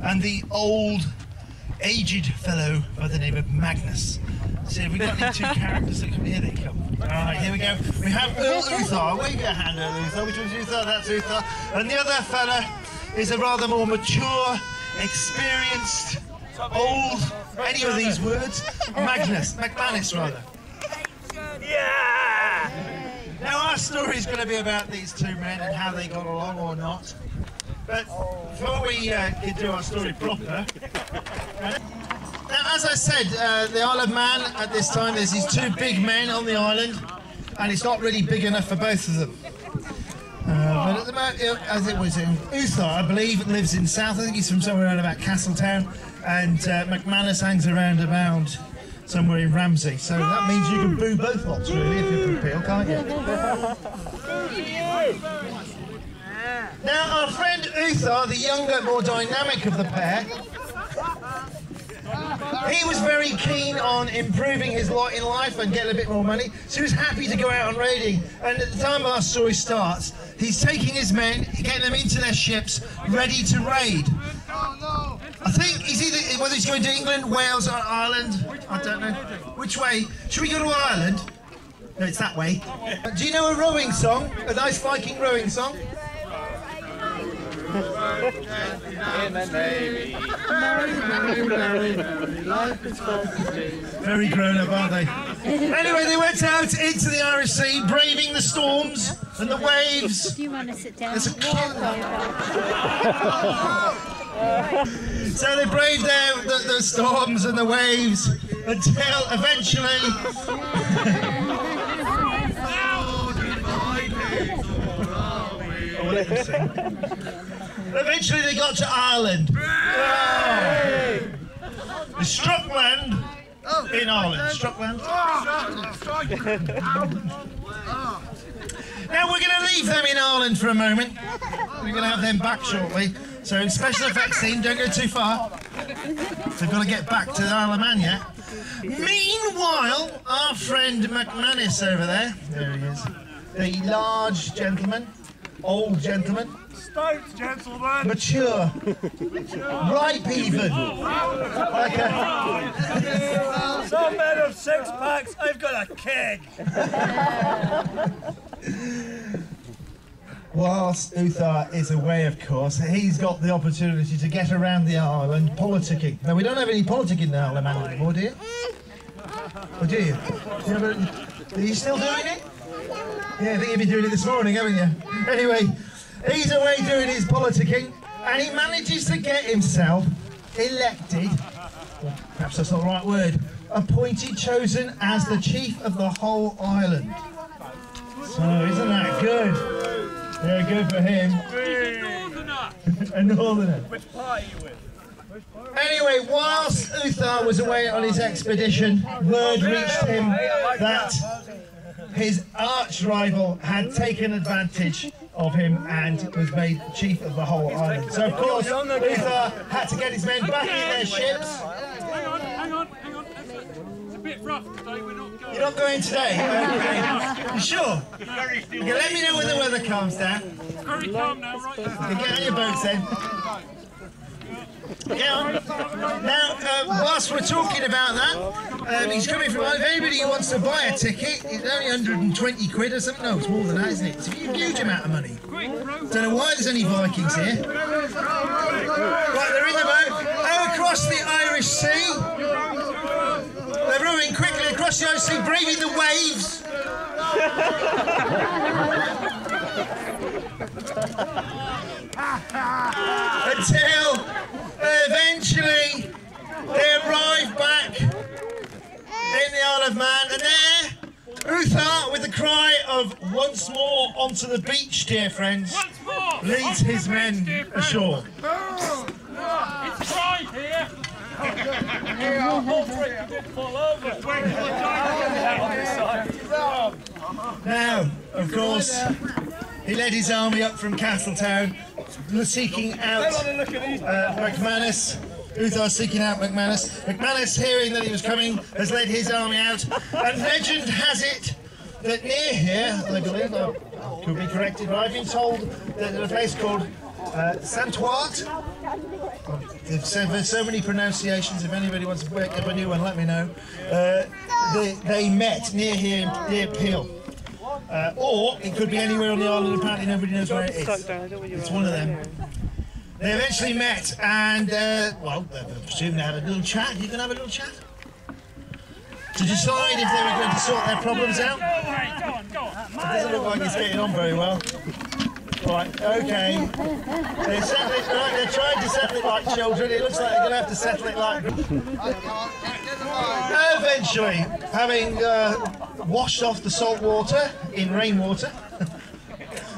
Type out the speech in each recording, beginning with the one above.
and the old, aged fellow by the name of Magnus. So have we got any two characters that come here? They come. Alright, here we go. We have Uthar. Wave your hand, Uthar. Which one's Uthar? That's Uthar. And the other fella is a rather more mature, experienced, old, any of these words? McManus rather. Yeah! Now our story is going to be about these two men and how they got along or not. But before we do our story proper, now as I said, the Isle of Man at this time, there's these two big men on the island, and it's not really big enough for both of them. But at the moment, as it was in Uthar, I believe, lives in South. I think he's from somewhere around about Castletown, and McManus hangs around about somewhere in Ramsey. So that means you can boo both lots, really, if you peel, can't you? Now, our friend Uthar, the younger, more dynamic of the pair, he was very keen on improving his lot in life and getting a bit more money, so he was happy to go out on raiding. And at the time our story starts, he's taking his men, getting them into their ships, ready to raid. I think he's either, whether he's going to England, Wales or Ireland, I don't know. Which way? Should we go to Ireland? No, it's that way. Do you know a rowing song? A nice Viking rowing song? Very grown up, aren't they? Anyway, they went out into the Irish Sea, braving the storms and the waves. Do you want to sit down? So they braved the storms and the waves until eventually eventually they got to Ireland. They struck land in Ireland. Struck land. Now we're going to leave them in Ireland for a moment. We're going to have them back shortly. So in special effects team, don't go too far. They've got to get back to the Isle of Man yet. Meanwhile, our friend McManus over there he is, the large gentleman, old gentleman, stout gentleman, mature, ripe even. Like some men have 6 packs, I've got a keg. Whilst Uthar is away, of course, he's got the opportunity to get around the island politicking. Now, we don't have any politicking in the Isle of Man anymore, do you? Or do you? Are you still doing it? Yeah, I think you've been doing it this morning, haven't you? Anyway, he's away doing his politicking, and he manages to get himself elected, perhaps that's not the right word, appointed, chosen as the chief of the whole island. So, isn't that good? Yeah, good for him. A northerner. Which part are you with? Anyway, whilst Uthar was away on his expedition, word reached him that his arch rival had taken advantage of him and was made chief of the whole island. So, of course, Uthar had to get his men back in their ships. Hang on. It's a bit rough today, we're not going. You're not going today? Okay. You sure? Okay, let me know when the weather calms down. Very calm now, right? Okay, get on your boats then. Get on. Now, whilst we're talking about that, he's coming from, if anybody who wants to buy a ticket, it's only 120 quid or something. No, it's more than that, isn't it? It's a huge amount of money. Don't know why there's any Vikings here. Right, they're in the boat. Oh, across the Irish Sea. They're rowing quickly across the Irish Sea, braving the waves. Until eventually they arrive back in the Isle of Man, and there Uthar, with the cry of "once more onto the beach, dear friends," leads his men ashore. It's dry here. Now, of course, he led his army up from Castletown, seeking out McManus. Uthar seeking out McManus. McManus, hearing that he was coming, has led his army out. And legend has it that near here, I believe, I could be corrected, but I've been told that there's a place called Santoit, There's so many pronunciations. If anybody wants to pick up a new one, let me know. They met near here, near Peel. Or it could be anywhere on the island. Apparently nobody knows where it is. It's one of them. They eventually met and, well, I presume they had a little chat. You can have a little chat? To decide if they were going to sort their problems out. Go on. It doesn't look like it's getting on very well. Right, okay. They're trying to settle it like children. It looks like they're going to have to settle it like... Eventually, having washed off the salt water in rainwater,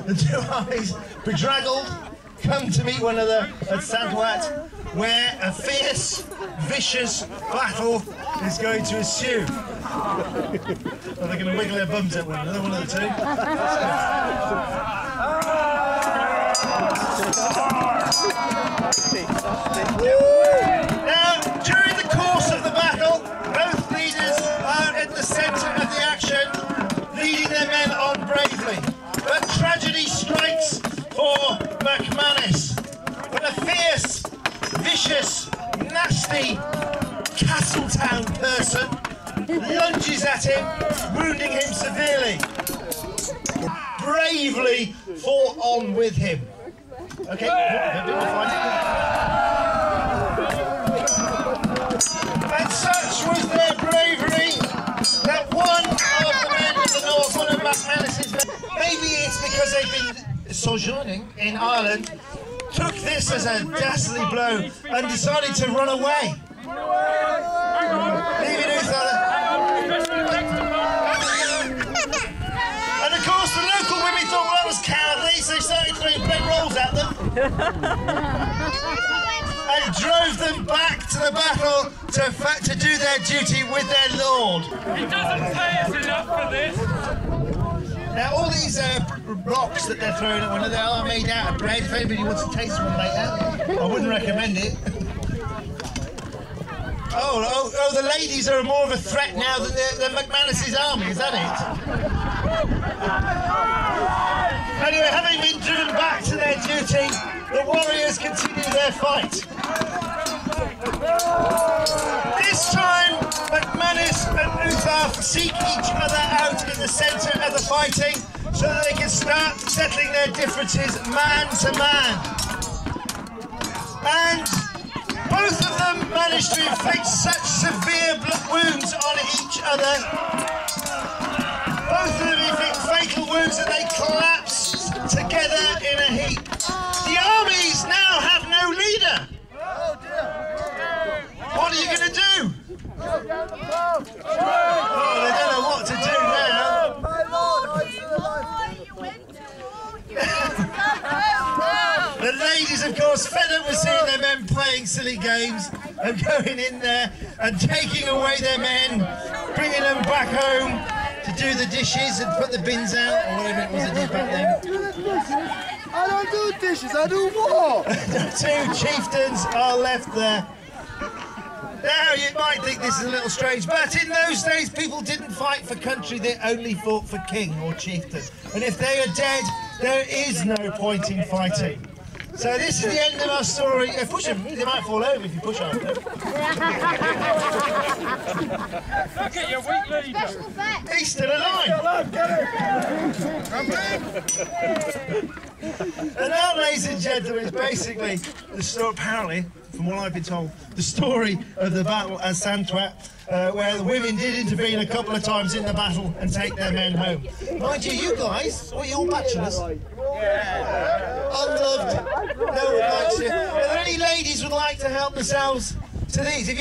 the two armies, bedraggled, come to meet one another at Saint-Ouen, where a fierce, vicious battle is going to ensue. Are they going to wiggle their bums at one another, one of the two? Now, during the course of the battle, both leaders are at the centre of the action, leading their men on bravely. But tragedy strikes for McManus. When a fierce, vicious, nasty Castletown person lunges at him, wounding him severely. Bravely fought on with him. Okay, and such was their bravery that one of the men of the North, one of McManus's men, maybe it's because they've been sojourning in Ireland, took this as a ghastly blow and decided to run away. Leaving Uther. And of course the local women thought that was cowardly, so they started throwing bread rolls at them. And drove them back to the battle to do their duty with their lord. He doesn't pay us enough for this. Now all these rocks that they're throwing at one another are made out of bread. If anybody wants to taste one later, I wouldn't recommend it. Oh, the ladies are more of a threat now than McManus's army, is that it? Anyway, having been driven back to their duty, the warriors continue their fight. This time, McManus and Uther seek each other out in the centre of the fighting so that they can start settling their differences man to man. And both of them managed to inflict such severe wounds on each other. Both of them inflict fatal wounds that they collapse together in a heap. The armies now have no leader. What are you going to do? Oh, they don't know what to do now. The ladies, of course, fed up with seeing their men playing silly games and going in there and taking away their men, bringing them back home to do the dishes and put the bins out, or whatever it was they did back then. I don't do dishes, I do war! The two chieftains are left there. Now, you might think this is a little strange, but in those days people didn't fight for country, they only fought for king or chieftains. And if they are dead, there is no point in fighting. So this is the end of our story. Push them, they might fall over if you push on them. Look at your weak leader. He's still alive. And now, ladies and gentlemen, is basically the story, apparently, from what I've been told, the story of the battle at Saint-Ouen, where the women did intervene a couple of times in the battle and take their men home. Mind you, you guys, you're all bachelors. Unloved, no one likes you. Are there any ladies who would like to help themselves to these? If you